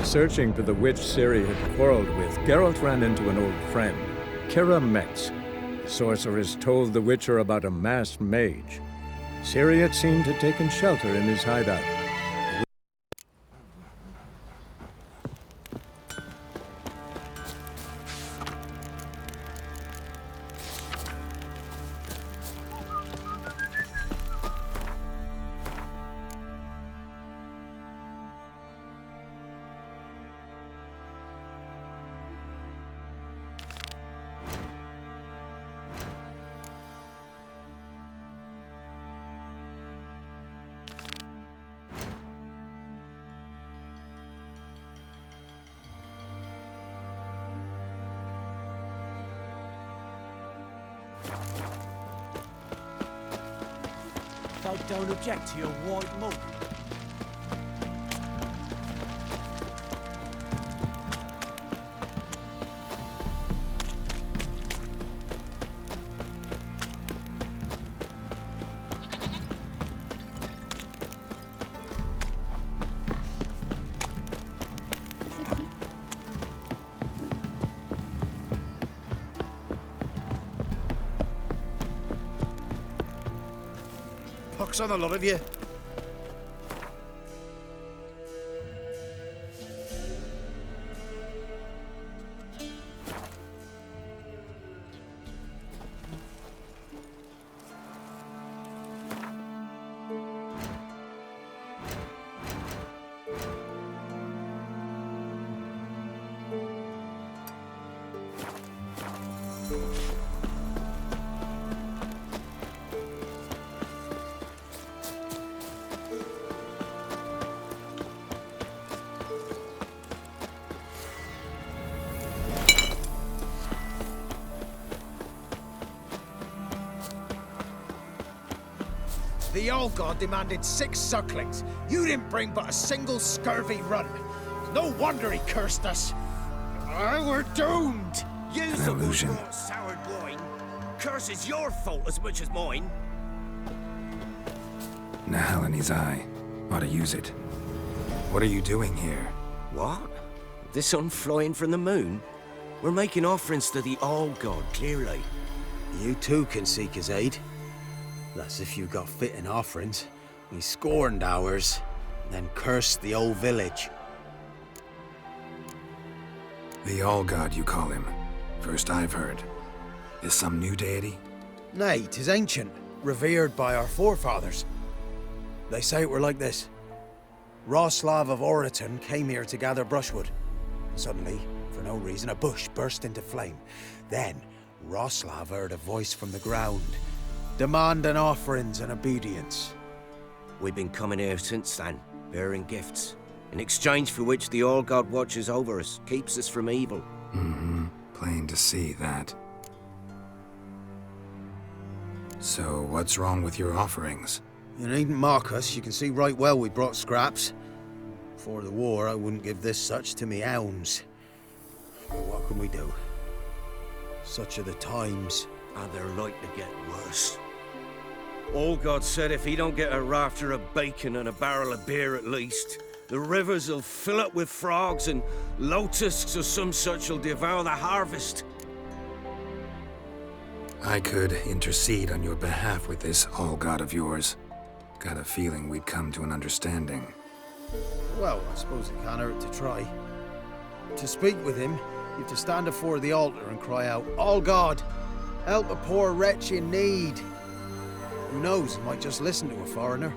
Searching for the witch Ciri had quarreled with, Geralt ran into an old friend, Kira Metz. The sorceress told the Witcher about a masked mage. Ciri had seemed to have taken shelter in his hideout. Folk don't object to your white mug. Pox on a lot of you. The Allgod demanded 6 sucklings. You didn't bring but a single scurvy run. No wonder he cursed us. We're doomed. Use the illusion. Soured wine. Curse is your fault as much as mine. Nahal in his eye. Ought to use it. What are you doing here? What? The sun flying from the moon? We're making offerings to the Allgod, clearly. You too can seek his aid. That's if you got fitting offerings. We scorned ours, then cursed the old village. The Allgod, you call him. First I've heard. Is some new deity? Nay, 'tis ancient, revered by our forefathers. They say it were like this. Roslav of Oriton came here to gather brushwood. Suddenly, for no reason, a bush burst into flame. Then, Roslav heard a voice from the ground, demanding offerings and obedience. We've been coming here since then, bearing gifts, in exchange for which the Allgod watches over us, keeps us from evil. Mm-hmm. Plain to see that. So, what's wrong with your offerings? You needn't mock us. You can see right well we brought scraps. Before the war, I wouldn't give this such to me hounds. But what can we do? Such are the times. And they're like to get worse. Allgod said if he don't get a rafter of bacon and a barrel of beer at least, the rivers will fill up with frogs and lotuses or some such will devour the harvest. I could intercede on your behalf with this Allgod of yours. Got a feeling we'd come to an understanding. Well, I suppose it can't hurt to try. To speak with him, you have to stand before the altar and cry out, Allgod, help a poor wretch in need. Who knows, he might just listen to a foreigner.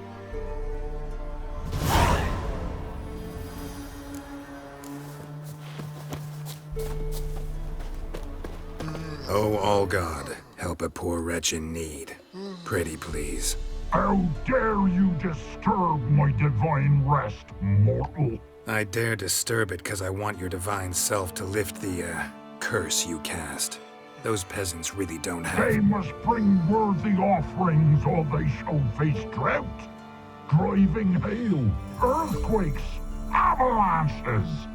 Oh, Allgod, help a poor wretch in need. Pretty please. How dare you disturb my divine rest, mortal? I dare disturb it because I want your divine self to lift the, curse you cast. Those peasants really don't have— They must bring worthy offerings or they shall face drought, driving hail, earthquakes, avalanches.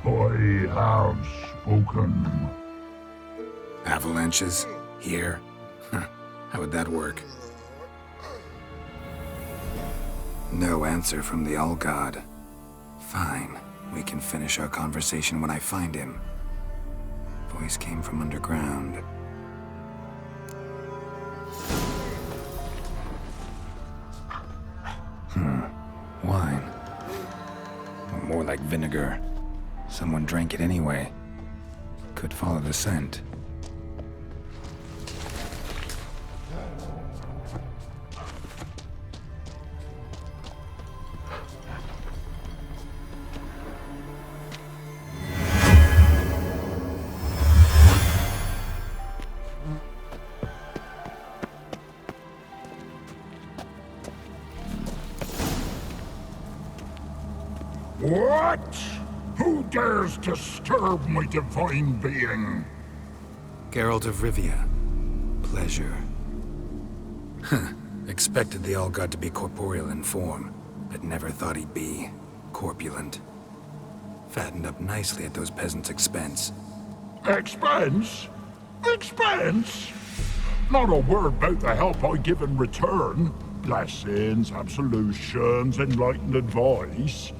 I have spoken. Avalanches? Here? How would that work? No answer from the Allgod. Fine. We can finish our conversation when I find him. Voice came from underground. Wine. Or more like vinegar. Someone drank it anyway. Could follow the scent. What? Who dares disturb my divine being? Geralt of Rivia. Pleasure. Expected the Allgod to be corporeal in form, but never thought he'd be corpulent. Fattened up nicely at those peasants' expense. Expense? Expense? Not a word about the help I give in return. Blessings, absolutions, enlightened advice.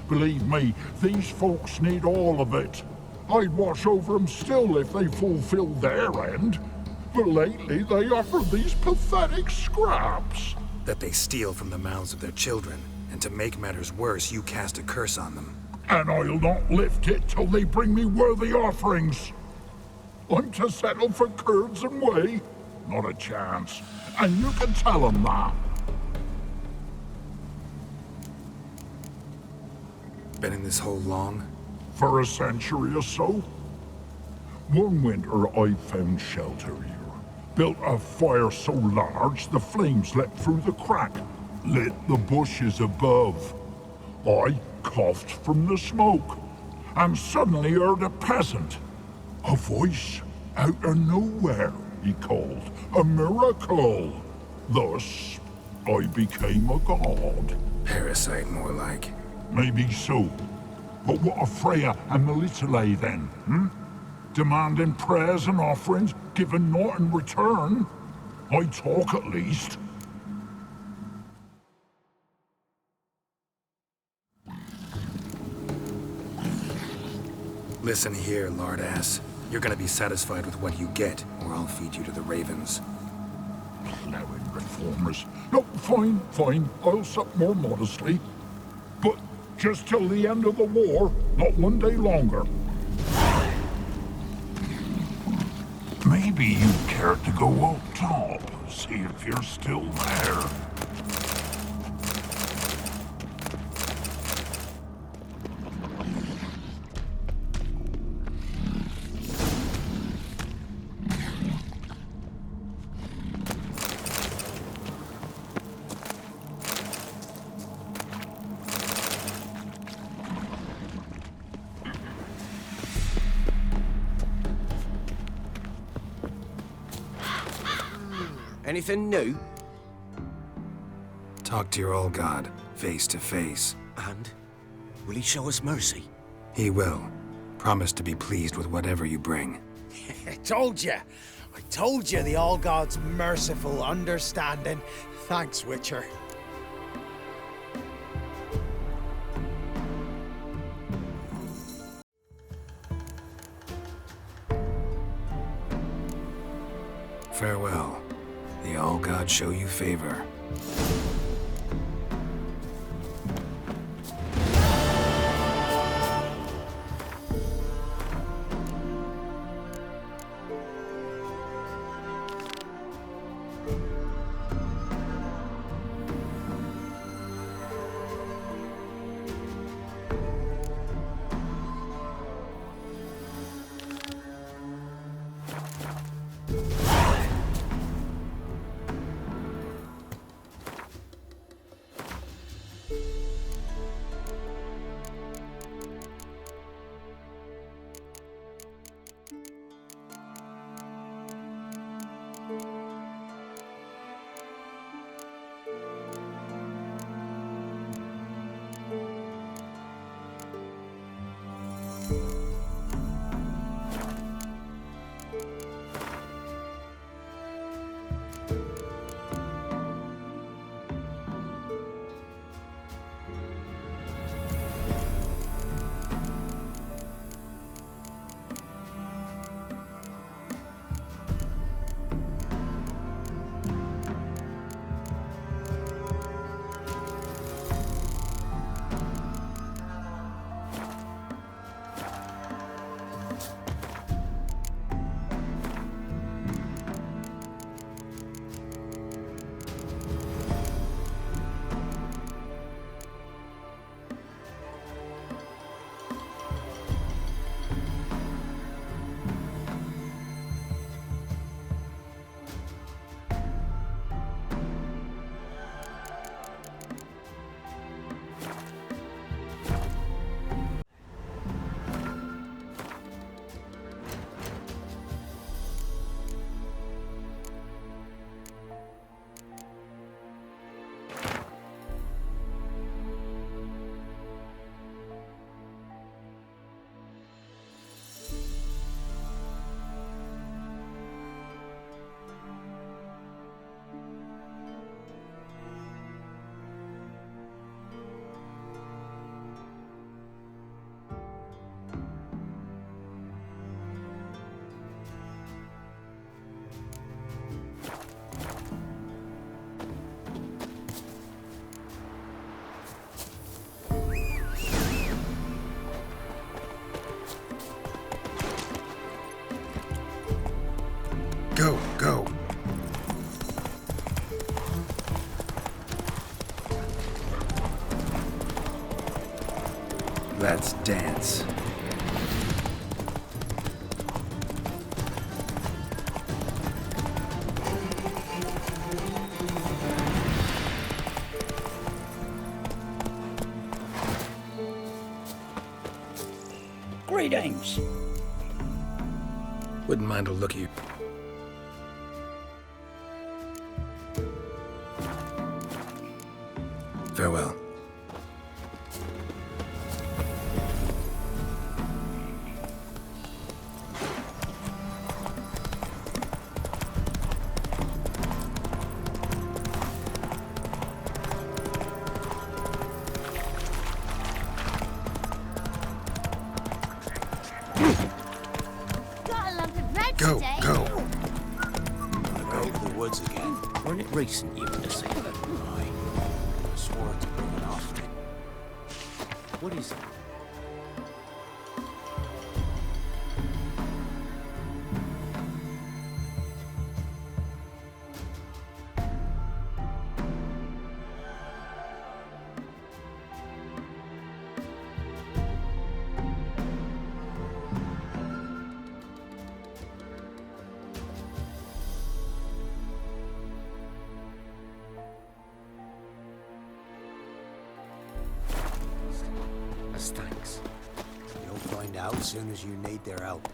Believe me, these folks need all of it. I'd watch over them still if they fulfilled their end. But lately they offer these pathetic scraps. That they steal from the mouths of their children, and to make matters worse, you cast a curse on them. And I'll not lift it till they bring me worthy offerings. I'm to settle for curds and whey? Not a chance. And you can tell them that. Been in this hole long? For a century or so. One winter I found shelter here. Built a fire so large the flames leapt through the crack, lit the bushes above. I coughed from the smoke, and suddenly heard a peasant. A voice out of nowhere, he called. A miracle. Thus, I became a god. Parasite, more like. Maybe so. But what of Freya and Melitele then, Demanding prayers and offerings, giving naught in return? I talk at least. Listen here, lardass. You're gonna be satisfied with what you get, or I'll feed you to the ravens. Plowing reformers. No, fine. I'll sup more modestly. But just till the end of the war, not one day longer. Maybe you care to go up top, see if you're still there. Anything new? Talk to your Allgod, face to face. And? Will he show us mercy? He will. Promise to be pleased with whatever you bring. I told you the Allgod's merciful, understanding. Thanks, Witcher. Farewell. The Allgod show you favor. Let's dance. Greetings. Wouldn't mind a look at you. Farewell. Got a lump of bread Go, today. go. Wanna go to the woods again? Weren't it recent you were to see that? Aye. I swore to bring it off me. What is it? As thanks. You'll find out as soon as you need their help.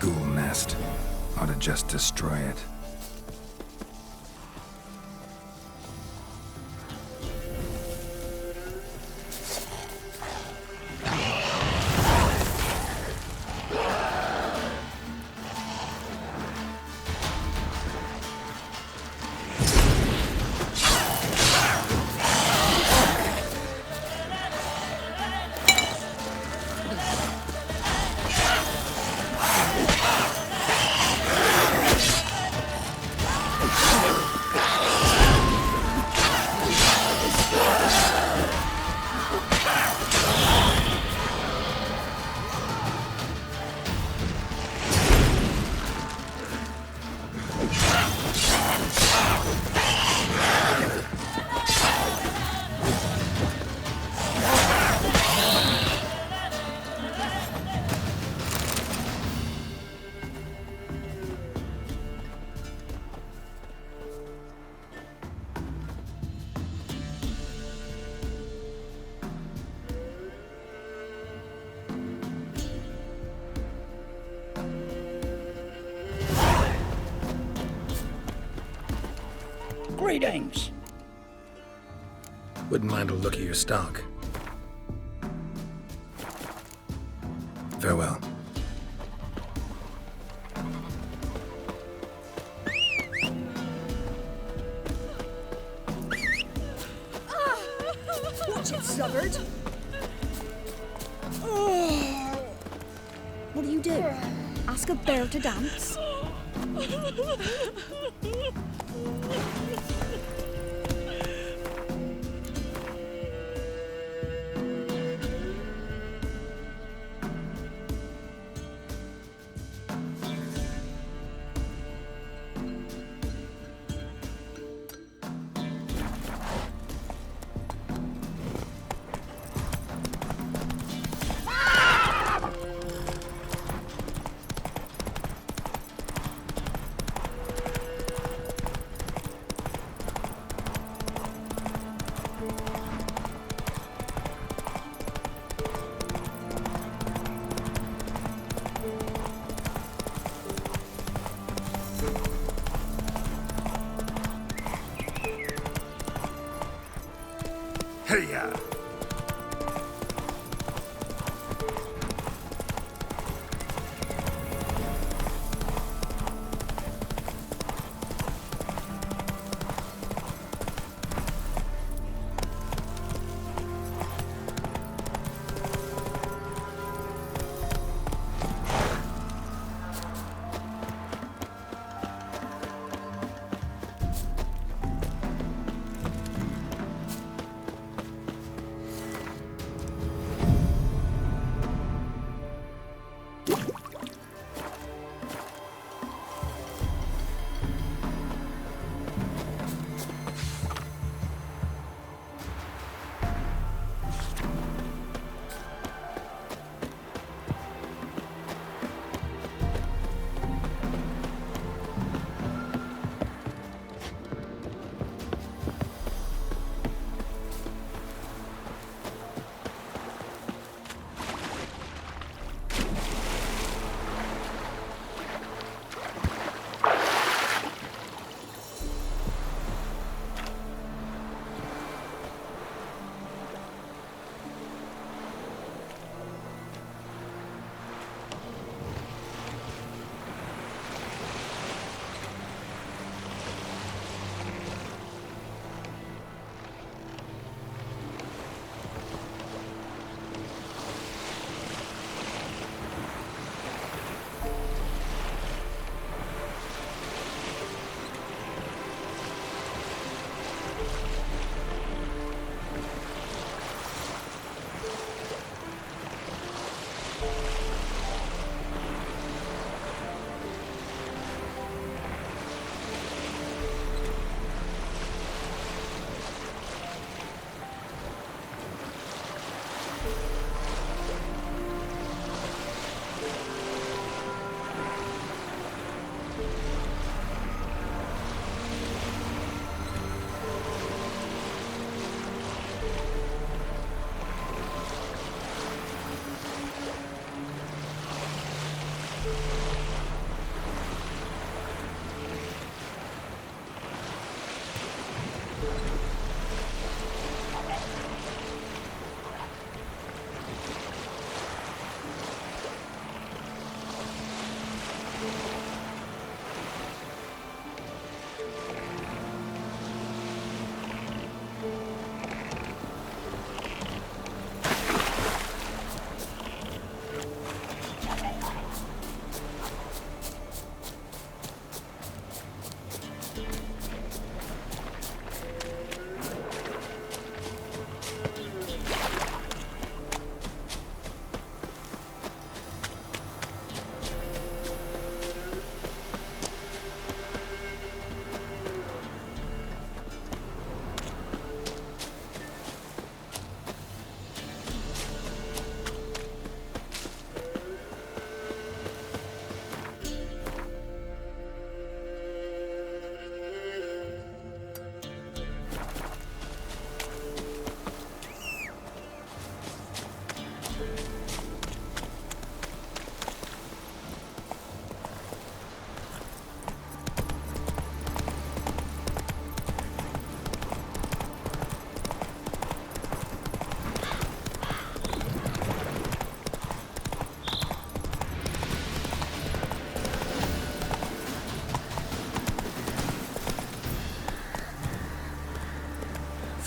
Ghoul nest. Ought to just destroy it. Greetings. Wouldn't mind a look at your stock. Farewell. Watch it, sluggard. What do you do? Ask a bear to dance?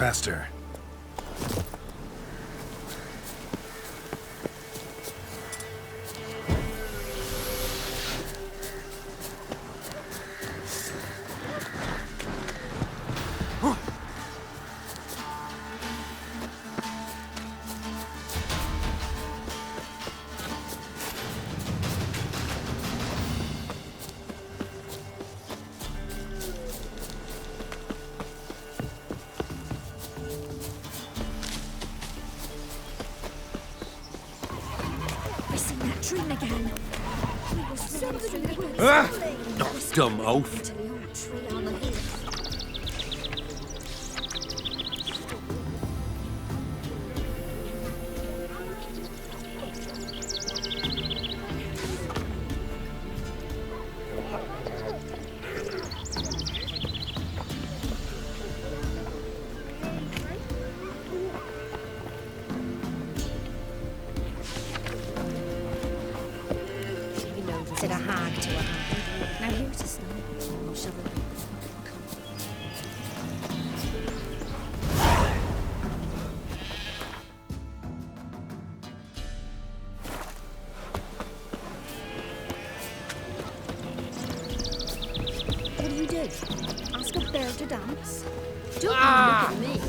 Faster. I seen that dream again. We were swimming through the woods. Ah! Not dumb oaf. To the old tree on the hill. Said a hag to a hag. Now here's a snow. I'll shove it. What do you do? Ask a bear to dance? Don't look at me.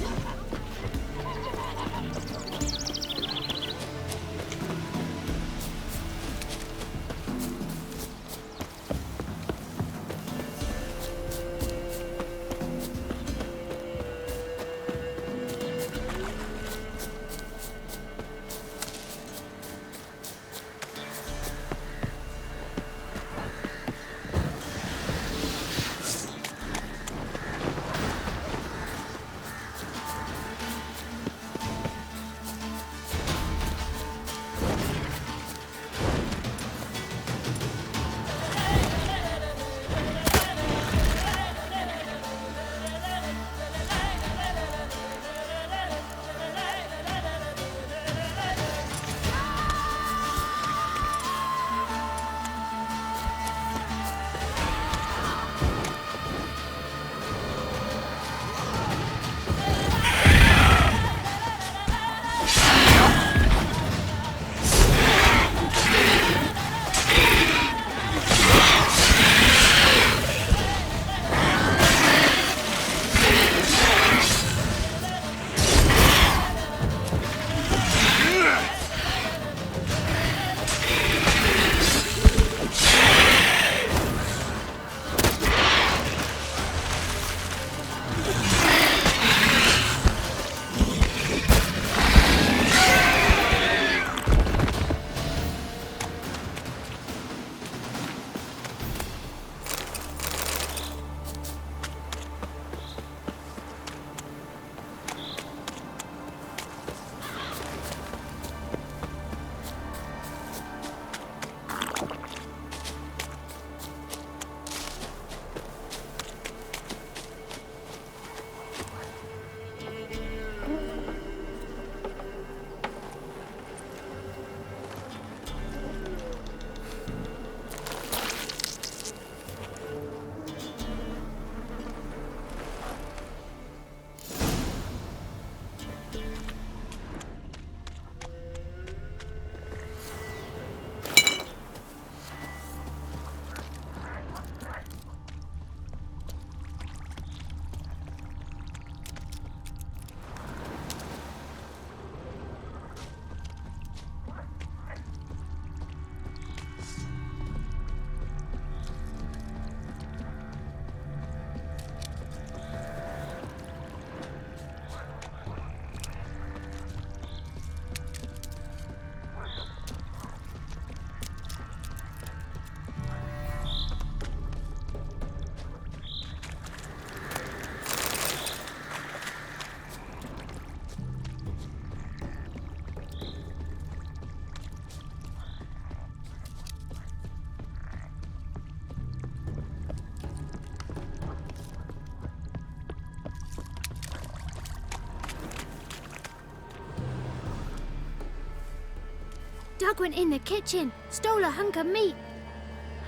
Doug went in the kitchen, stole a hunk of meat.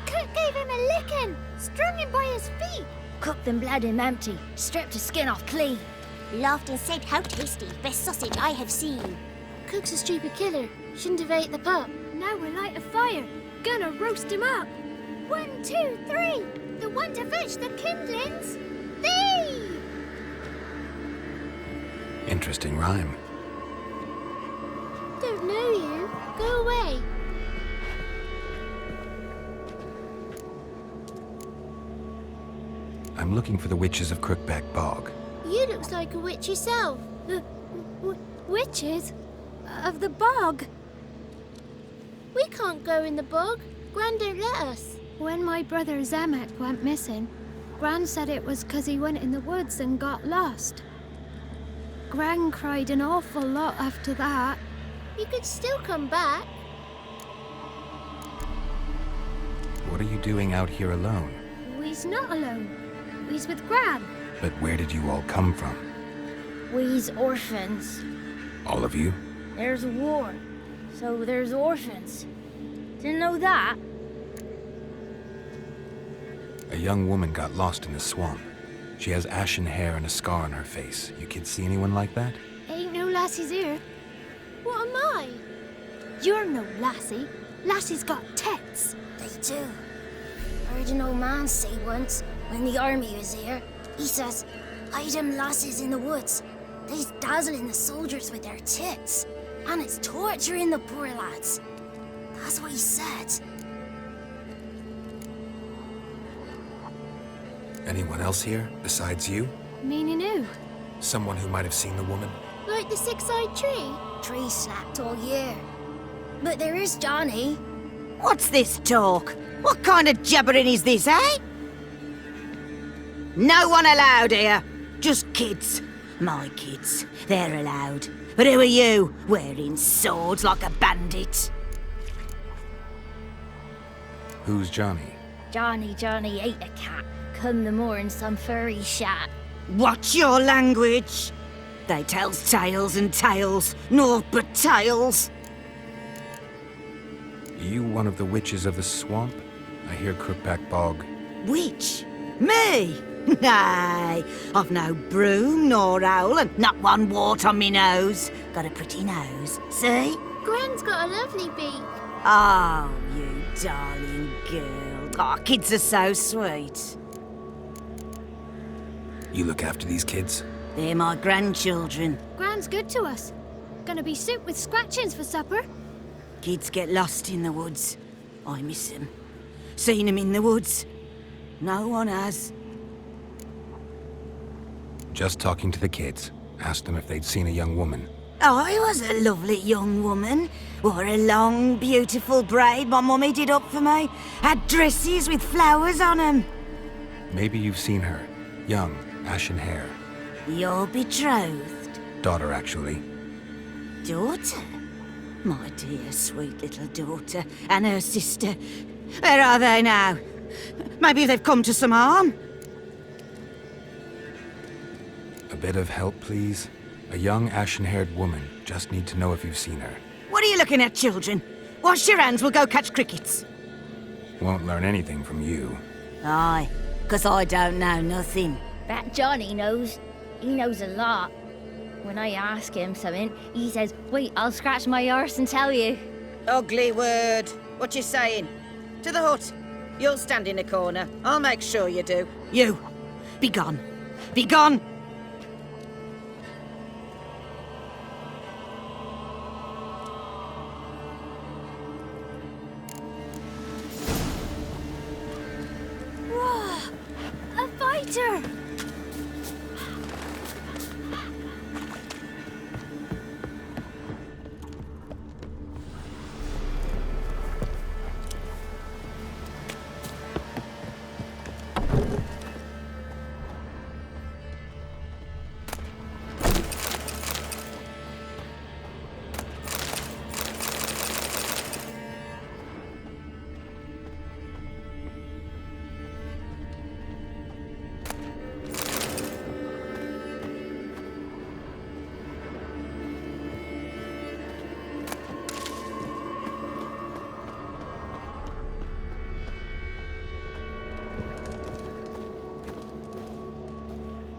Cook gave him a licking, strung him by his feet. Cooked and bled him empty, stripped his skin off clean. Laughed and said how tasty, best sausage I have seen. Cook's a stupid killer. Shouldn't have ate the pup. Now we'll light a fire. Gonna roast him up. 1, 2, 3. The one to fetch the kindlings. Thee! Interesting rhyme. Don't know you. Go away. I'm looking for the witches of Crookback Bog. You looks like a witch yourself. Witches? Of the bog? We can't go in the bog. Gran don't let us. When my brother Zemek went missing, Gran said it was 'cause he went in the woods and got lost. Gran cried an awful lot after that. You could still come back. What are you doing out here alone? We's not alone. We's with Gran. But where did you all come from? We's orphans. All of you? There's a war, so there's orphans. Didn't know that? A young woman got lost in the swamp. She has ashen hair and a scar on her face. You kids see anyone like that? Ain't no lassies here. What am I? You're no lassie. Lassie's got tits. They do. I heard an old man say once, when the army was here, he says, "Hide them lasses in the woods. They's dazzling the soldiers with their tits. And it's torturing the poor lads." That's what he said. Anyone else here besides you? Meaning who? Someone who might have seen the woman? Like the six-eyed tree? Tree snapped all year. But there is Johnny. What's this talk? What kind of jabbering is this, eh? No one allowed here. Just kids. My kids. They're allowed. But who are you, wearing swords like a bandit? Who's Johnny? Johnny ate a cat. Come the more in some furry shat. Watch your language. They tells tales and tales, naught but tales. You one of the witches of the swamp? I hear Crookback Bog. Witch? Me? Nay, I've no broom nor owl and not one wart on me nose. Got a pretty nose, see? Gran's got a lovely beak. Oh, you darling girl. Oh, kids are so sweet. You look after these kids? They're my grandchildren. Gran's good to us. Gonna be soup with scratchings for supper. Kids get lost in the woods. I miss them. Seen them in the woods. No one has. Just talking to the kids. Asked them if they'd seen a young woman. I was a lovely young woman. Wore a long, beautiful braid my mummy did up for me. Had dresses with flowers on 'em. Maybe you've seen her. Young, ashen hair. You're betrothed. Daughter, actually. Daughter? My dear, sweet little daughter. And her sister. Where are they now? Maybe they've come to some harm? A bit of help, please? A young, ashen-haired woman. Just need to know if you've seen her. What are you looking at, children? Wash your hands, we'll go catch crickets. Won't learn anything from you. Aye, 'cause I don't know nothing. That Johnny knows. He knows a lot. When I ask him something, he says, "Wait, I'll scratch my arse and tell you." Ugly word. What you saying? To the hut. You'll stand in a corner. I'll make sure you do. You, be gone. Be gone! A fighter!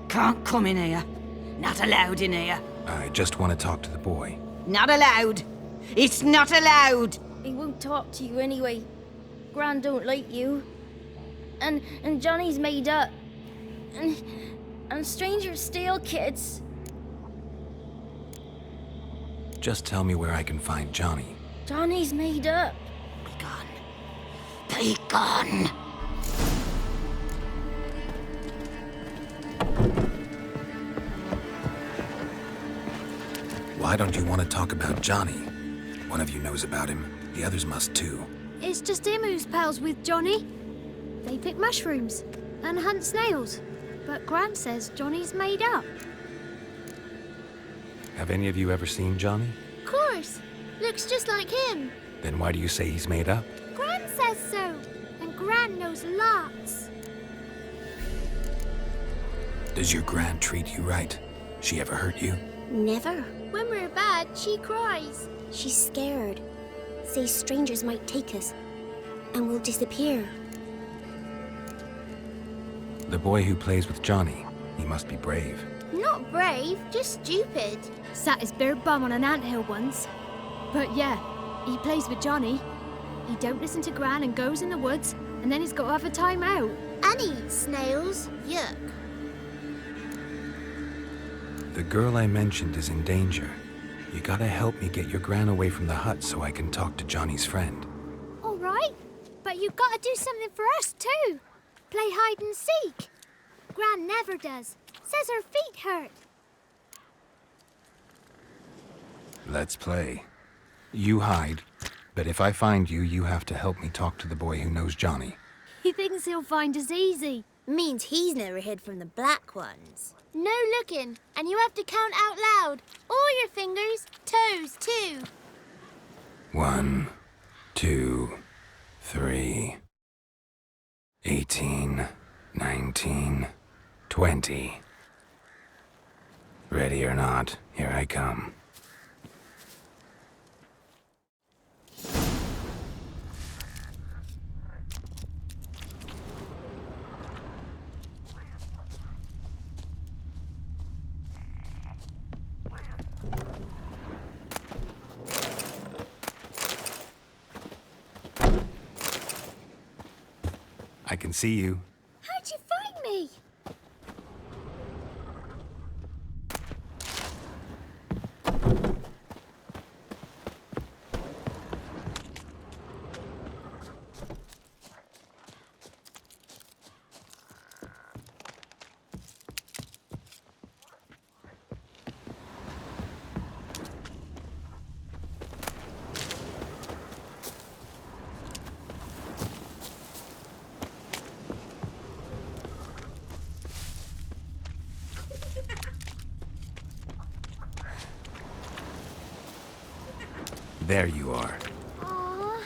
Can't come in here. Not allowed in here. I just want to talk to the boy. Not allowed. It's not allowed. He won't talk to you anyway. Gran don't like you. And Johnny's made up. And strangers steal kids. Just tell me where I can find Johnny. Johnny's made up. Be gone. Be gone. Why don't you want to talk about Johnny? One of you knows about him. The others must too. It's just him who's pals with Johnny. They pick mushrooms and hunt snails. But Gran says Johnny's made up. Have any of you ever seen Johnny? Of course. Looks just like him. Then why do you say he's made up? Gran says so. And Gran knows lots. Does your Gran treat you right? She ever hurt you? Never. When we're bad, she cries. She's scared. Says strangers might take us. And we'll disappear. The boy who plays with Johnny, he must be brave. Not brave, just stupid. Sat his bare bum on an anthill once. But yeah, he plays with Johnny. He don't listen to Gran and goes in the woods, and then he's got to have a time out. And he eats snails. Yuck. The girl I mentioned is in danger. You gotta help me get your Gran away from the hut so I can talk to Johnny's friend. All right, but you've got to do something for us too. Play hide and seek. Gran never does. Says her feet hurt. Let's play. You hide, but if I find you, you have to help me talk to the boy who knows Johnny. He thinks he'll find us easy. Means he's never hid from the black ones. No looking, and you have to count out loud. All your fingers, toes too. 1, 2, 3, 18, 19, 20. Ready or not, here I come. I can see you. How'd you find me? There you are. Aww.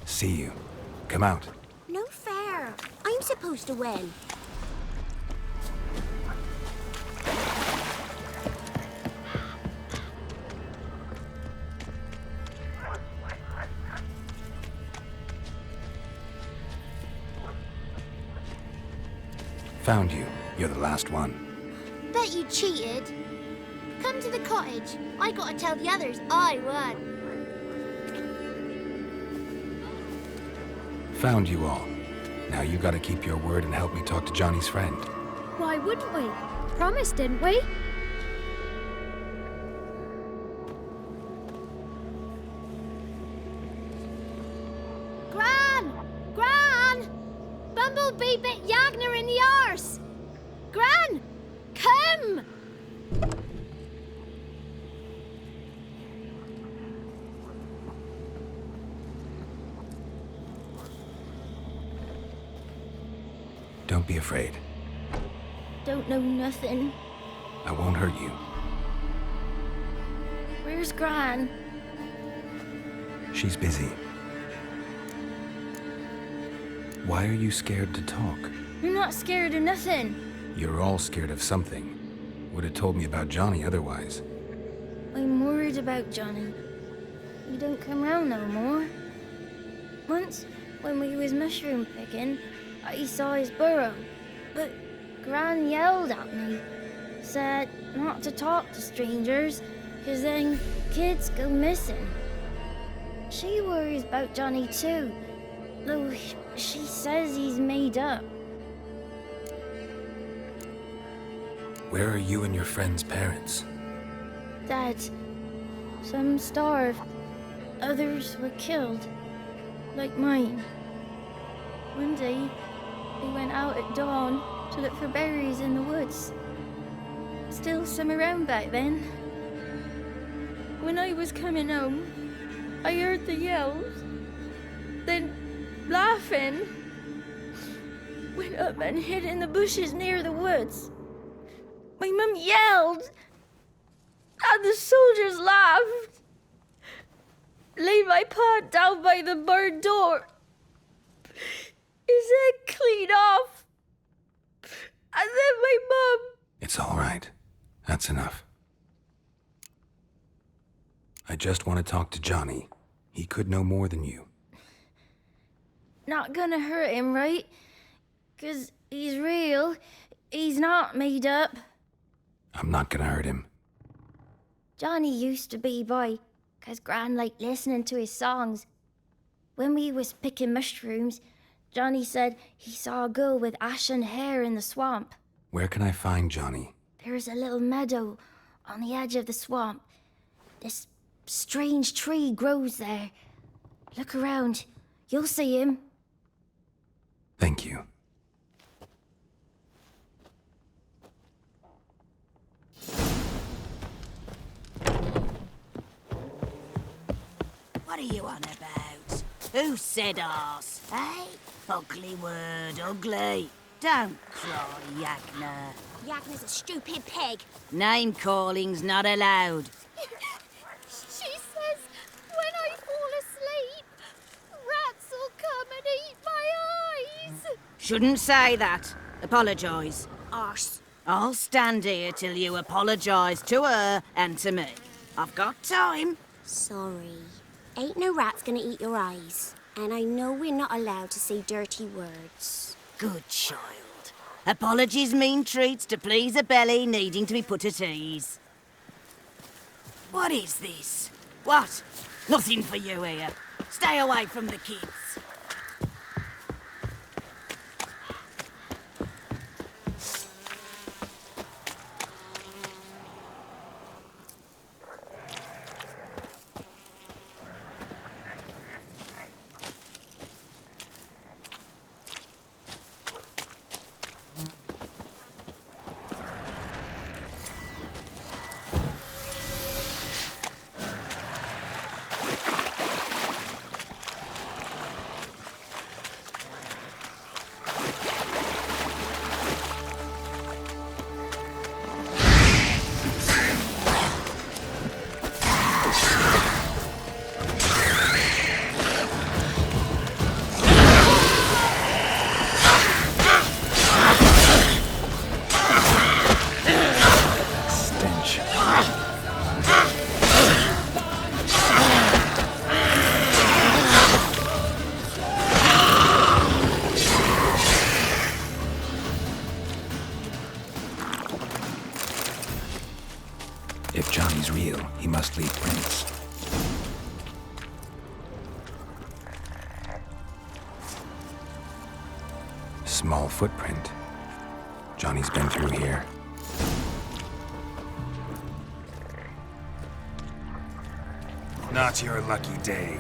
See you. Come out. No fair. I'm supposed to win. Found you. You're the last one. Bet you cheated. Come to the cottage. I gotta tell the others I won. Found you all. Now you gotta keep your word and help me talk to Johnny's friend. Why wouldn't we? Promised, didn't we? Gran! Gran! Bumblebee bit Yagner in the arse! Gran! Come! Don't be afraid. Don't know nothing. I won't hurt you. Where's Gran? She's busy. Why are you scared to talk? I'm not scared of nothing. You're all scared of something. Would have told me about Johnny otherwise. I'm worried about Johnny. He don't come round no more. Once, when we was mushroom picking, I saw his burrow. But Gran yelled at me. Said not to talk to strangers, 'cause then kids go missing. She worries about Johnny too, though she says he's made up. Where are you and your friend's parents? Dad, some starved, others were killed, like mine. One day, we went out at dawn to look for berries in the woods. Still some around back then. When I was coming home, I heard the yells, then laughing. Went up and hid in the bushes near the woods. My mum yelled, and the soldiers laughed. Laid my pa down by the barn door. His head clean off. And then my mum... It's all right. That's enough. I just want to talk to Johnny. He could know more than you. Not gonna hurt him, right? 'Cause he's real. He's not made up. I'm not gonna hurt him. Johnny used to be boy, 'cause Gran liked listening to his songs. When we was picking mushrooms, Johnny said he saw a girl with ashen hair in the swamp. Where can I find Johnny? There's a little meadow on the edge of the swamp. This strange tree grows there. Look around. You'll see him. Thank you. What are you on about? Who said arse, eh? Ugly word, ugly. Don't cry, Yagna. Yagna's a stupid pig. Name calling's not allowed. She says when I fall asleep, rats will come and eat my eyes. Shouldn't say that. Apologise. Arse. I'll stand here till you apologise to her and to me. I've got time. Sorry. Ain't no rat's gonna eat your eyes. And I know we're not allowed to say dirty words. Good child. Apologies mean treats to please a belly needing to be put at ease. What is this? What? Nothing for you here. Stay away from the kids. If Johnny's real, he must leave prints. Small footprint. Johnny's been through here. Not your lucky day.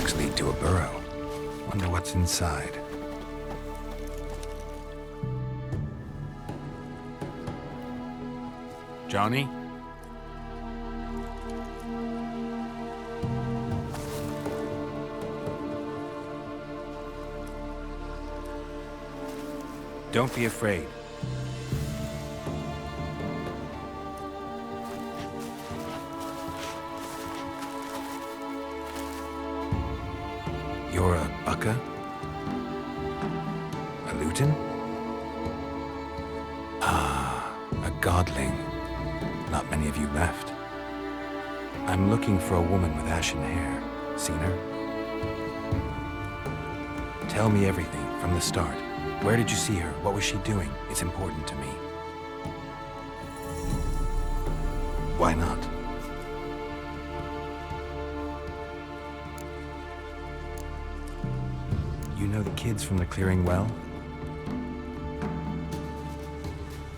tracks lead to a burrow. Wonder what's inside. Johnny? Don't be afraid. You're a Bucka? A Luton? Ah, a godling. Not many of you left. I'm looking for a woman with ashen hair. Seen her? Tell me everything from the start. Where did you see her? What was she doing? It's important to me. Why not? You know the kids from the clearing well?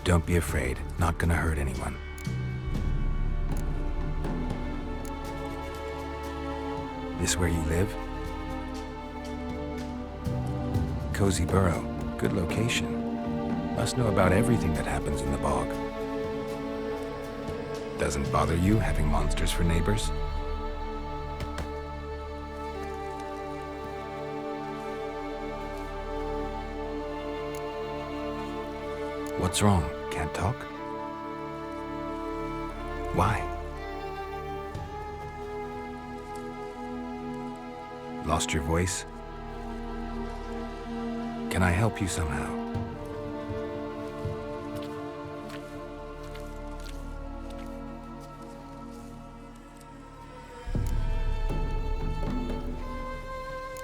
Don't be afraid. Not gonna hurt anyone. This where you live? Cozy burrow. Good location. Must know about everything that happens in the bog. Doesn't bother you having monsters for neighbors? What's wrong? Can't talk? Why? Lost your voice? Can I help you somehow?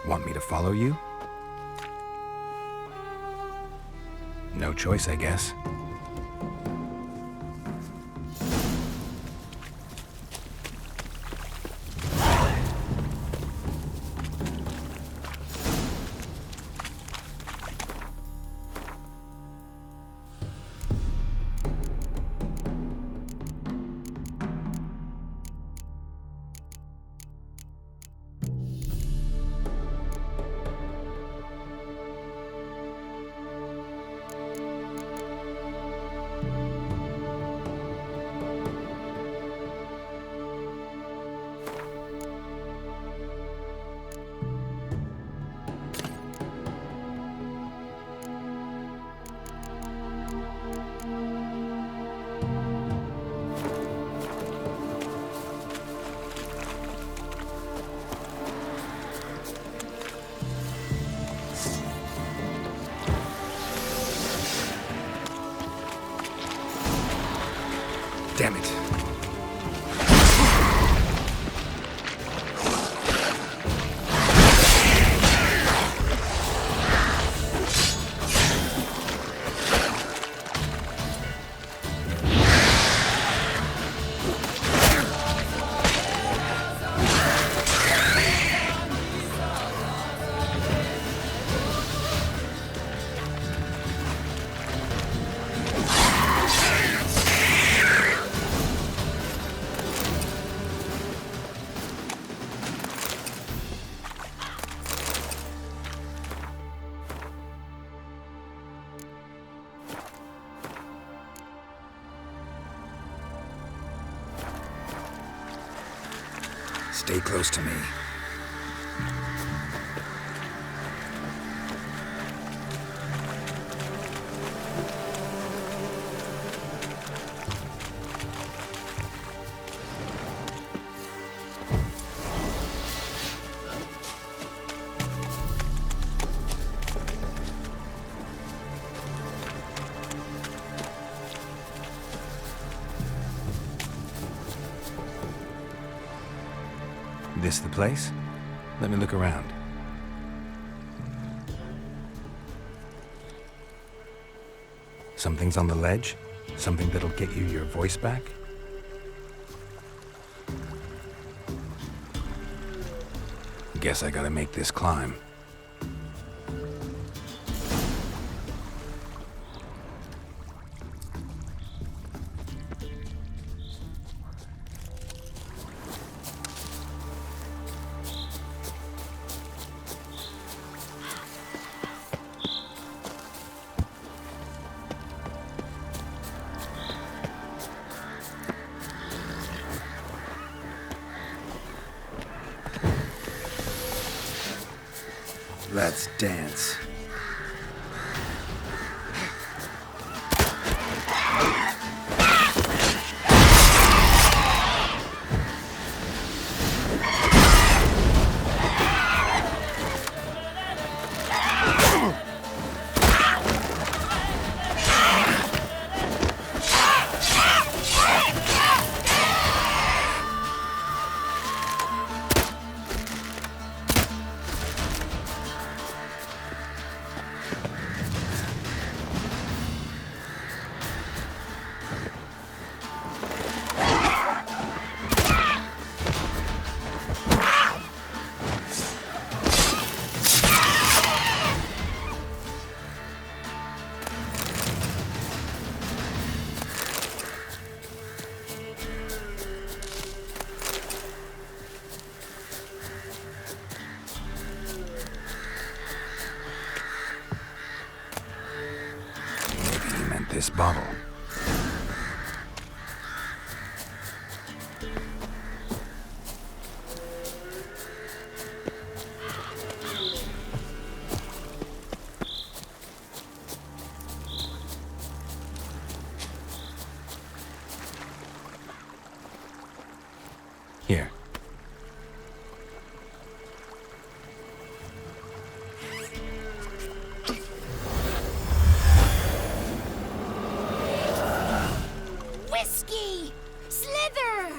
Want me to follow you? No choice, I guess. Damn it. Stay close to me. This the place? Let me look around. Something's on the ledge? Something that'll get you your voice back? Guess I gotta make this climb. Let's dance. This bottle. Here. Whiskey! Slither!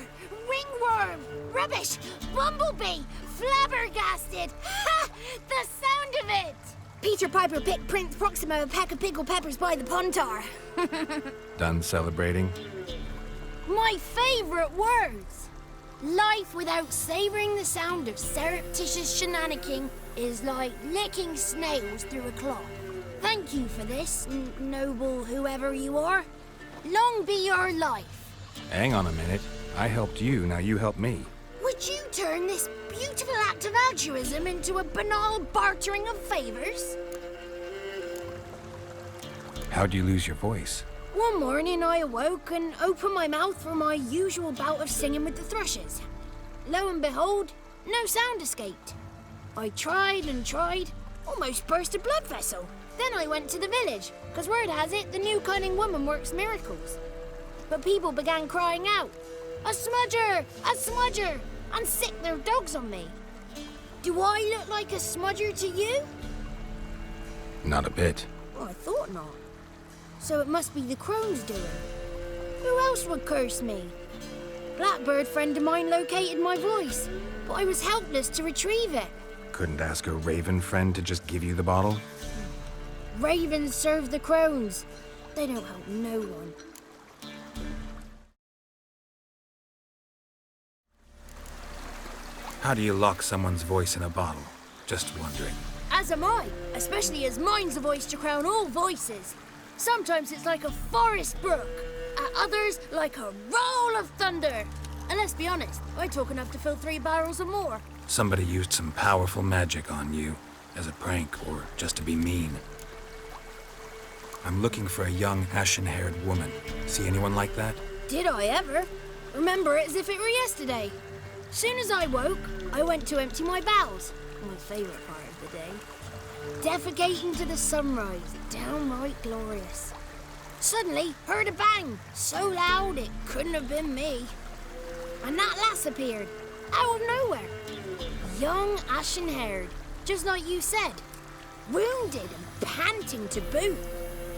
Ringworm! Rubbish! Bumblebee! Flabbergasted! Ha! The sound of it! Peter Piper picked Prince Proximo a pack of pickled peppers by the Pontar. Done celebrating? My favorite words! Life without savoring the sound of surreptitious shenanigans is like licking snails through a cloth. Thank you for this, noble whoever you are. Long be your life. Hang on a minute. I helped you, now you help me. Would you turn this beautiful act of altruism into a banal bartering of favors? How'd you lose your voice? One morning I awoke and opened my mouth for my usual bout of singing with the thrushes. Lo and behold, no sound escaped. I tried and tried, almost burst a blood vessel. Then I went to the village, because word has it the new cunning woman works miracles. But people began crying out, "A smudger! A smudger!" and sick their dogs on me. Do I look like a smudger to you? Not a bit. Oh, I thought not. So it must be the crone's doing. Who else would curse me? Blackbird friend of mine located my voice, but I was helpless to retrieve it. Couldn't ask a raven friend to just give you the bottle? Ravens serve the crones. They don't help no one. How do you lock someone's voice in a bottle? Just wondering. As am I, especially as mine's a voice to crown all voices. Sometimes it's like a forest brook, at others like a roll of thunder. And let's be honest, I talk enough to fill 3 barrels or more. Somebody used some powerful magic on you, as a prank or just to be mean. I'm looking for a young, ashen-haired woman. See anyone like that? Did I ever? Remember it as if it were yesterday. Soon as I woke, I went to empty my bowels. My favourite part of the day. Defecating to the sunrise, downright glorious. Suddenly, heard a bang, so loud it couldn't have been me. And that lass appeared, out of nowhere. Young, ashen-haired, just like you said. Wounded and panting to boot.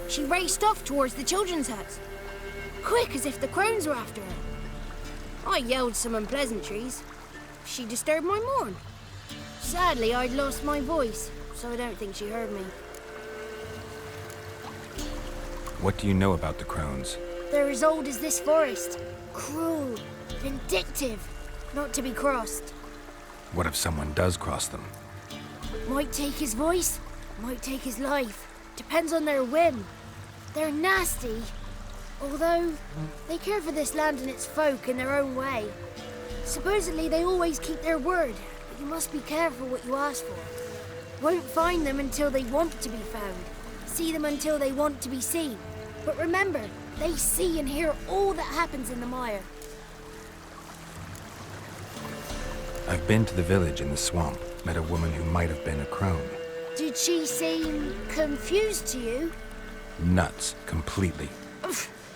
She raced off towards the children's huts, quick as if the crones were after her. I yelled some unpleasantries. She disturbed my morn. Sadly, I'd lost my voice, so I don't think she heard me. What do you know about the crones? They're as old as this forest. Cruel, vindictive, not to be crossed. What if someone does cross them? Might take his voice, might take his life. Depends on their whim. They're nasty, although they care for this land and its folk in their own way. Supposedly they always keep their word, but you must be careful what you ask for. Won't find them until they want to be found. See them until they want to be seen. But remember, they see and hear all that happens in the mire. I've been to the village in the swamp, met a woman who might have been a crone. Did she seem confused to you? Nuts, completely.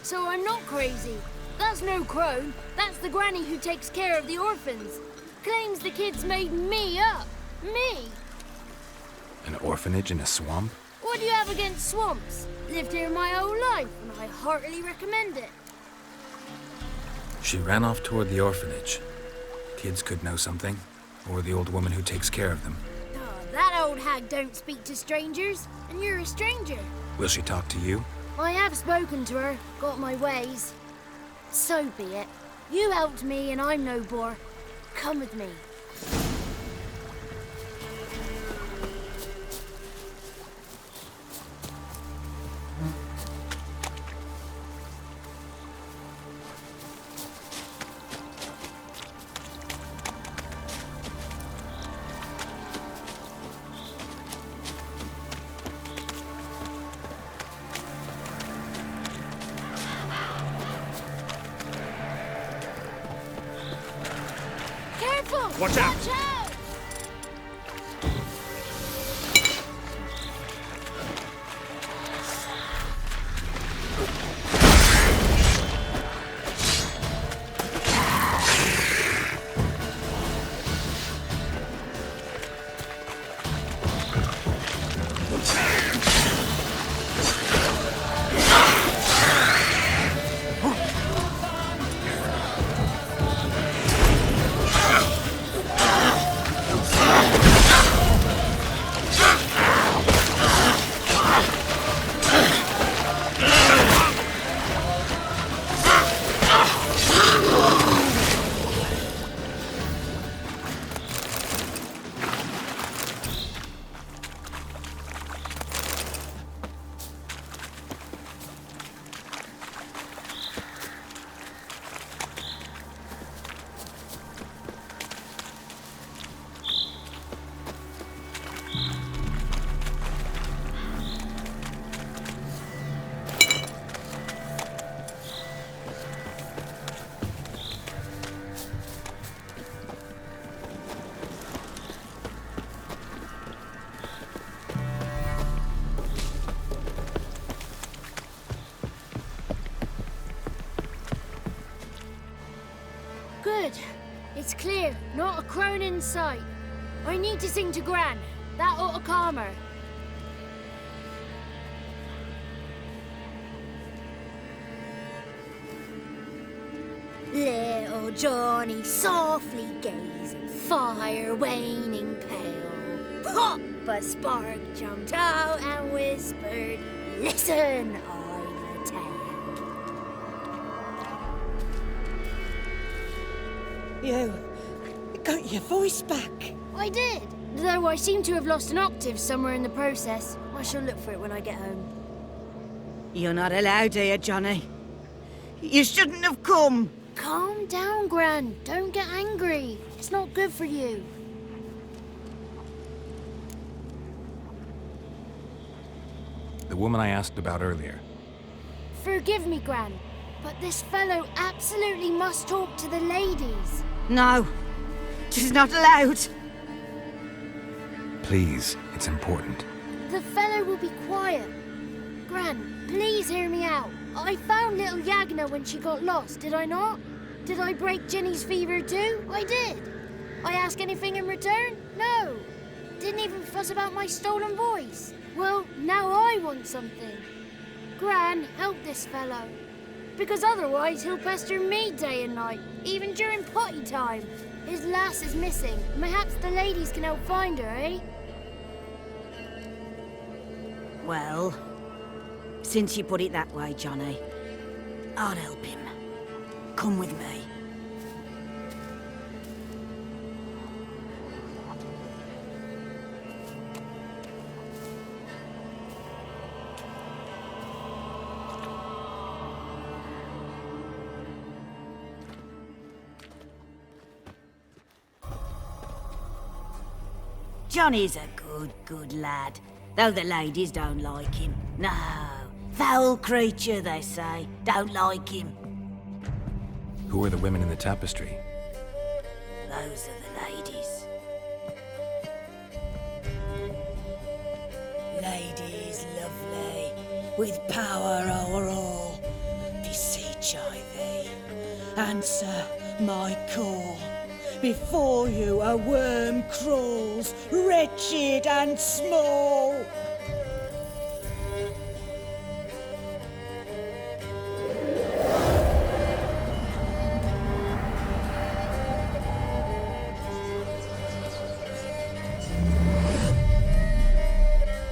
So I'm not crazy. That's no crone. That's the granny who takes care of the orphans. Claims the kids made me up. Me! An orphanage in a swamp? What do you have against swamps? Lived here my whole life, and I heartily recommend it. She ran off toward the orphanage. Kids could know something, or the old woman who takes care of them. Oh, that old hag don't speak to strangers, and you're a stranger. Will she talk to you? I have spoken to her, got my ways. So be it. You helped me, and I'm no bore. Come with me. Watch out! Watch out! Good. It's clear. Not a crone in sight. I need to sing to Gran. That ought to calm her. Little Johnny softly gazing, fire waning pale. Pop! A spark jumped out and whispered, "Listen, I've a tale." You got your voice back. I did, though I seem to have lost an octave somewhere in the process. I shall look for it when I get home. You're not allowed here, Johnny. You shouldn't have come. Calm down, Gran. Don't get angry. It's not good for you. The woman I asked about earlier. Forgive me, Gran, but this fellow absolutely must talk to the ladies. No, she's not allowed. Please, it's important. The fellow will be quiet. Gran, please hear me out. I found little Yagna when she got lost, did I not? Did I break Ginny's fever too? I did. I ask anything in return? No. Didn't even fuss about my stolen voice. Well, now I want something. Gran, help this fellow. Because otherwise he'll pester me day and night, even during potty time. His lass is missing. Perhaps the ladies can help find her, eh? Well, since you put it that way, Johnny, I'll help him. Come with me. Johnny's a good lad, though the ladies don't like him. No, foul creature, they say. Don't like him. Who are the women in the tapestry? Those are the ladies. with power o'er all. Beseech I thee, answer my call. Before you a worm crawls, wretched and small.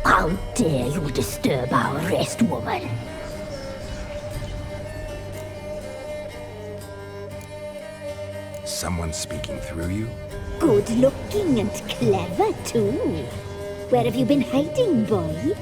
How dare you disturb our rest, woman? Someone speaking through you? Good looking and clever, too. Where have you been hiding, boy?